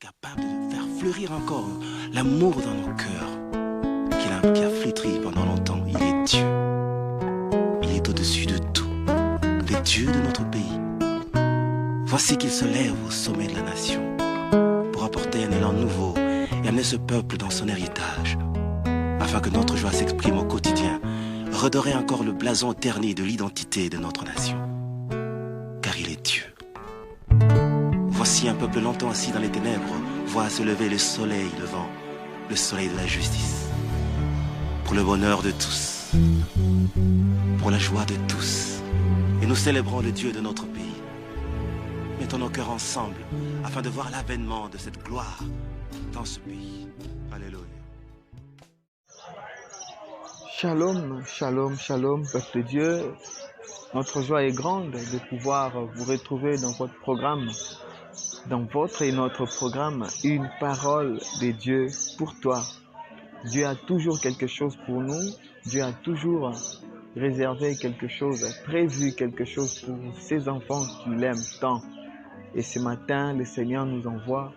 capable de faire fleurir encore l'amour dans nos cœurs, qui a flétri pendant longtemps. Il est Dieu. Il est au-dessus de tout, le Dieu de notre pays. Voici qu'il se lève au sommet de la nation pour apporter un élan nouveau et amener ce peuple dans son héritage, afin que notre joie s'exprime au quotidien, redorer encore le blason terni de l'identité de notre nation. Car il est Dieu. Voici un peuple longtemps assis dans les ténèbres, voit se lever le soleil levant, le soleil de la justice. Pour le bonheur de tous, pour la joie de tous. Et nous célébrons le Dieu de notre pays. Mettons nos cœurs ensemble afin de voir l'avènement de cette gloire dans ce pays. Alléluia. Shalom, shalom, shalom, peuple de Dieu. Notre joie est grande de pouvoir vous retrouver dans votre programme, dans votre et notre programme, une parole de Dieu pour toi. Dieu a toujours quelque chose pour nous. Dieu a toujours réservé quelque chose, prévu quelque chose pour ses enfants qu'il aime tant. Et ce matin, le Seigneur nous envoie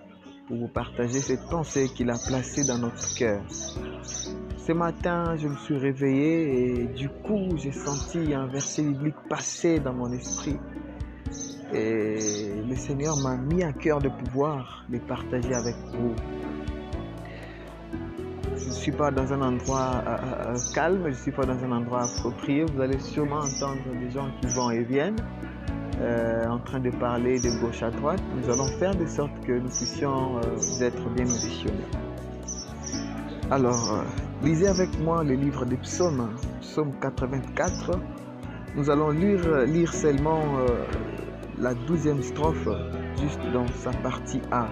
pour vous partager cette pensée qu'il a placée dans notre cœur. Ce matin, je me suis réveillé et du coup, j'ai senti un verset biblique passer dans mon esprit. Et le Seigneur m'a mis à cœur de pouvoir les partager avec vous. Je ne suis pas dans un endroit calme, je ne suis pas dans un endroit approprié. Vous allez sûrement entendre des gens qui vont et viennent, en train de parler de gauche à droite. Nous allons faire de sorte que nous puissions être bien auditionnés. Alors, lisez avec moi le livre des psaumes, psaume 84. Nous allons lire seulement la 12e strophe, juste dans sa partie A.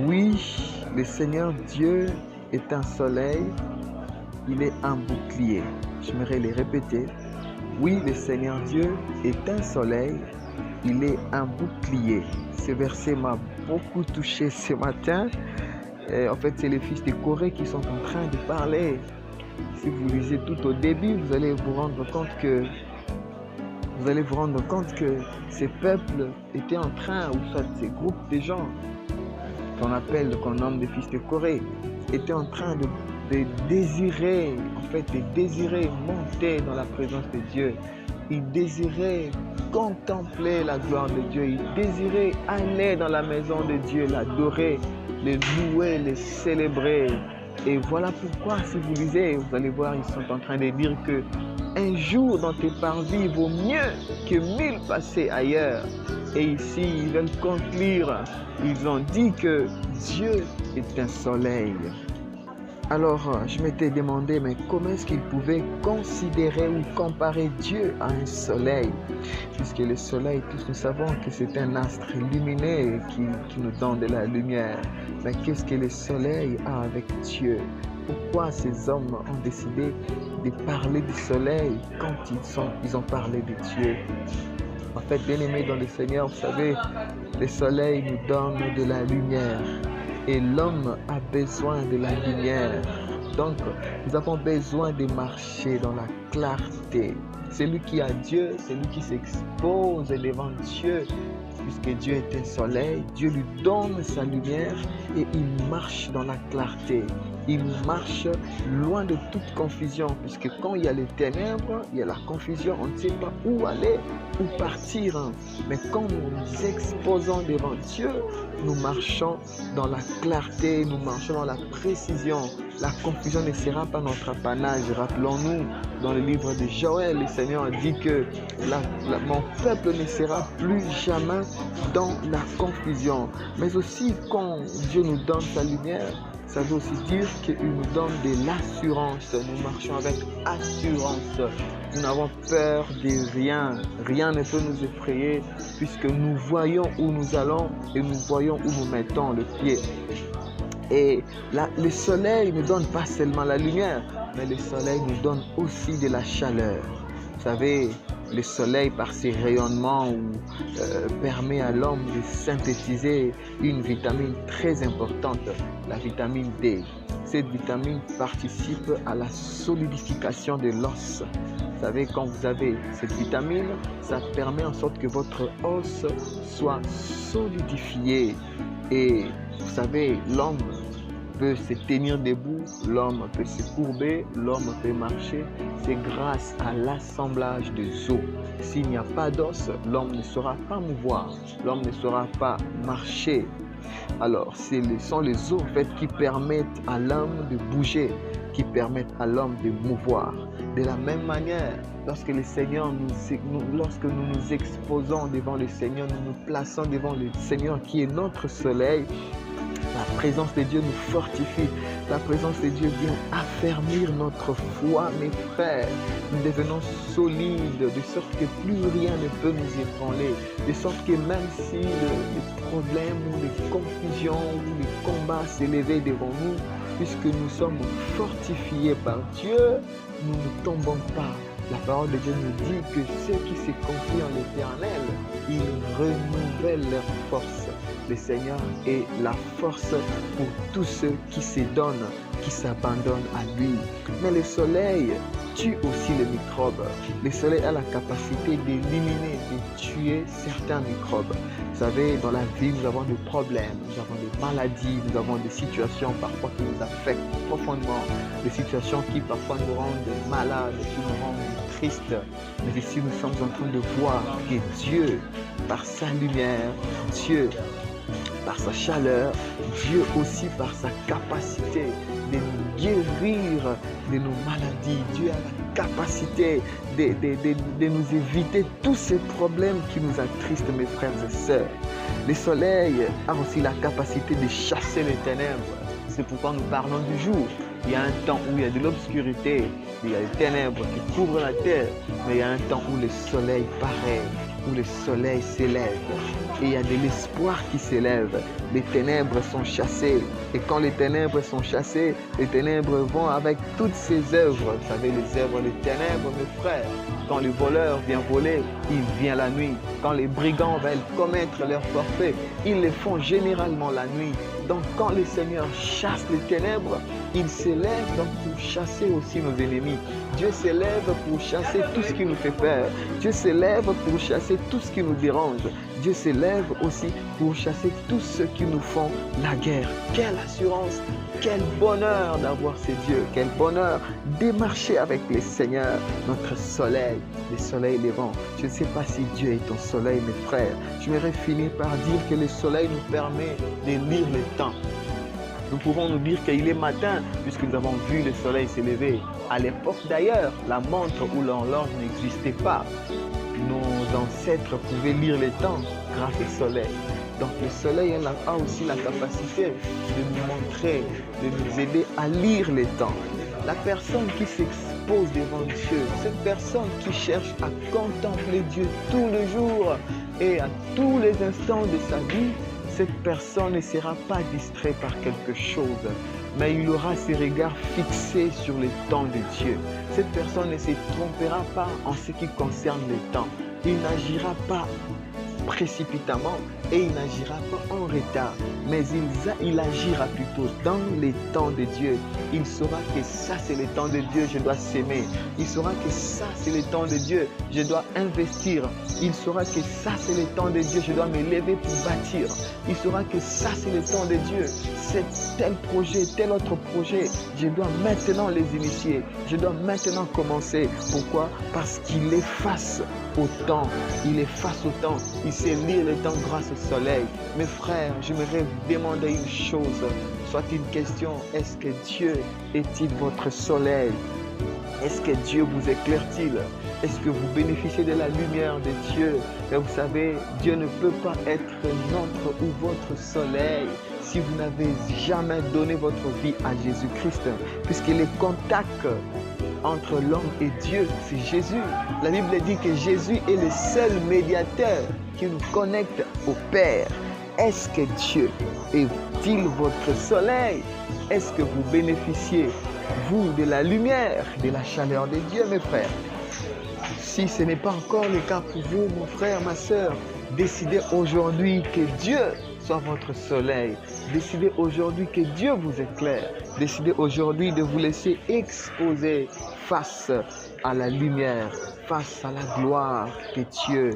Oui, le Seigneur Dieu est un soleil, il est un bouclier. J'aimerais les répéter. Oui, le Seigneur Dieu est un soleil, il est un bouclier. Ce verset m'a beaucoup touché ce matin. En fait, c'est les fils de Corée qui sont en train de parler. Si vous lisez tout au début, vous allez vous rendre compte que ces peuples étaient en train, ou soit ces groupes de gens qu'on nomme des fils de Corée, étaient en train de désirer monter dans la présence de Dieu. Ils désiraient contempler la gloire de Dieu. Ils désiraient aller dans la maison de Dieu, l'adorer, le louer, le célébrer. Et voilà pourquoi, si vous lisez, vous allez voir, ils sont en train de dire que un jour dans tes parvis vaut mieux que 1000 passés ailleurs. Et ici, ils veulent conclure. Ils ont dit que Dieu est un soleil. Alors, je m'étais demandé, mais comment est-ce qu'ils pouvaient considérer ou comparer Dieu à un soleil? Puisque le soleil, tous nous savons que c'est un astre lumineux qui nous donne de la lumière. Mais qu'est-ce que le soleil a avec Dieu? Pourquoi ces hommes ont décidé de parler du soleil quand ils ont parlé de Dieu? En fait, bien-aimés dans le Seigneur, vous savez, le soleil nous donne de la lumière. Et l'homme a besoin de la lumière. Donc, nous avons besoin de marcher dans la clarté. Celui qui a Dieu, celui qui s'expose devant Dieu, puisque Dieu est un soleil, Dieu lui donne sa lumière et il marche dans la clarté. Il marche loin de toute confusion, puisque quand il y a les ténèbres, il y a la confusion, on ne sait pas où aller, où partir. Mais quand nous nous exposons devant Dieu, nous marchons dans la clarté, nous marchons dans la précision. La confusion ne sera pas notre apanage. Rappelons-nous, dans le livre de Joël, le Seigneur a dit que mon peuple ne sera plus jamais dans la confusion. Mais aussi, quand Dieu nous donne sa lumière, ça veut aussi dire qu'il nous donne de l'assurance. Nous marchons avec assurance. Nous n'avons peur de rien. Rien ne peut nous effrayer puisque nous voyons où nous allons et nous voyons où nous mettons le pied. Et le soleil ne donne pas seulement la lumière, mais le soleil nous donne aussi de la chaleur. Vous savez, le soleil, par ses rayonnements, permet à l'homme de synthétiser une vitamine très importante, la vitamine D. Cette vitamine participe à la solidification de l'os. Vous savez, quand vous avez cette vitamine, ça permet en sorte que votre os soit solidifié. Et vous savez, l'homme peut se tenir debout, l'homme peut se courber, l'homme peut marcher. C'est grâce à l'assemblage des os. S'il n'y a pas d'os, l'homme ne saura pas mouvoir, l'homme ne saura pas marcher. Alors, ce sont les os en fait, qui permettent à l'homme de bouger, qui permettent à l'homme de mouvoir. De la même manière, lorsque nous nous exposons devant le Seigneur, nous nous plaçons devant le Seigneur qui est notre soleil, la présence de Dieu nous fortifie. La présence de Dieu vient affermir notre foi, mes frères. Nous devenons solides, de sorte que plus rien ne peut nous ébranler. De sorte que même si les problèmes ou les confusions ou les combats s'élevaient devant nous, puisque nous sommes fortifiés par Dieu, nous ne tombons pas. La parole de Dieu nous dit que ceux qui se confient en l'Éternel, ils renouvellent leur force. Le Seigneur est la force pour tous ceux qui se donnent, qui s'abandonnent à lui. Mais le soleil tue aussi les microbes. Le soleil a la capacité d'éliminer, de tuer certains microbes. Vous savez, dans la vie, nous avons des problèmes, nous avons des maladies, nous avons des situations parfois qui nous affectent profondément, des situations qui parfois nous rendent malades, qui nous rendent tristes. Mais ici, nous sommes en train de voir que Dieu, par sa lumière, Dieu, par sa chaleur, Dieu aussi par sa capacité de nous guérir de nos maladies. Dieu a la capacité de nous éviter tous ces problèmes qui nous attristent, mes frères et sœurs. Le soleil a aussi la capacité de chasser les ténèbres. C'est pourquoi nous parlons du jour. Il y a un temps où il y a de l'obscurité, il y a des ténèbres qui couvrent la terre, mais il y a un temps où le soleil paraît, où le soleil s'élève. Et il y a de l'espoir qui s'élève. Les ténèbres sont chassées. Et quand les ténèbres sont chassées, les ténèbres vont avec toutes ces œuvres. Vous savez, les œuvres des ténèbres, mes frères. Quand le voleur vient voler, il vient la nuit. Quand les brigands veulent commettre leur forfait, ils le font généralement la nuit. Donc quand le Seigneur chasse les ténèbres, il s'élève donc pour chasser aussi nos ennemis. Dieu s'élève pour chasser tout ce qui nous fait peur. Dieu s'élève pour chasser tout ce qui nous dérange. Dieu s'élève aussi pour chasser tous ceux qui nous font la guerre. Quelle assurance, quel bonheur d'avoir ces dieux, quel bonheur de marcher avec le Seigneur, notre soleil, le soleil levant. Je ne sais pas si Dieu est ton soleil, mes frères. J'aimerais finir par dire que le soleil nous permet de lire le temps. Nous pouvons nous dire qu'il est matin puisque nous avons vu le soleil s'élever. À l'époque d'ailleurs, la montre ou l'horloge n'existait pas. Nos ancêtres pouvaient lire le temps grâce au soleil. Donc le soleil a aussi la capacité de nous montrer, de nous aider à lire le temps. La personne qui s'expose devant Dieu, cette personne qui cherche à contempler Dieu tous les jours et à tous les instants de sa vie, cette personne ne sera pas distraite par quelque chose, mais il aura ses regards fixés sur le temps de Dieu. Cette personne ne se trompera pas en ce qui concerne le temps. Il n'agira pas précipitamment et il n'agira pas en retard, mais il agira plutôt dans les temps de Dieu. Il saura que ça c'est le temps de Dieu, je dois s'aimer. Il saura que ça c'est le temps de Dieu, je dois investir. Il saura que ça c'est le temps de Dieu, je dois me lever pour bâtir. Il saura que ça c'est le temps de Dieu, c'est tel projet, tel autre projet, je dois maintenant les initier, je dois maintenant commencer. Pourquoi? Parce qu'il est face au temps, il est face au temps, il sait lire le temps grâce au soleil. Mes frères, j'aimerais demander une chose, soit une question, est-ce que Dieu est-il votre soleil? Est-ce que Dieu vous éclaire-t-il? Est-ce que vous bénéficiez de la lumière de Dieu? Mais vous savez, Dieu ne peut pas être notre ou votre soleil si vous n'avez jamais donné votre vie à Jésus-Christ, puisque le contact entre l'homme et Dieu, c'est Jésus. La Bible dit que Jésus est le seul médiateur qui nous connecte au Père. Est-ce que Dieu est-il votre soleil? Est-ce que vous bénéficiez, vous, de la lumière, de la chaleur de Dieu, mes frères? Si ce n'est pas encore le cas pour vous, mon frère, ma soeur, décidez aujourd'hui que Dieu soit votre soleil. Décidez aujourd'hui que Dieu vous éclaire. Décidez aujourd'hui de vous laisser exposer face à la lumière, face à la gloire de Dieu.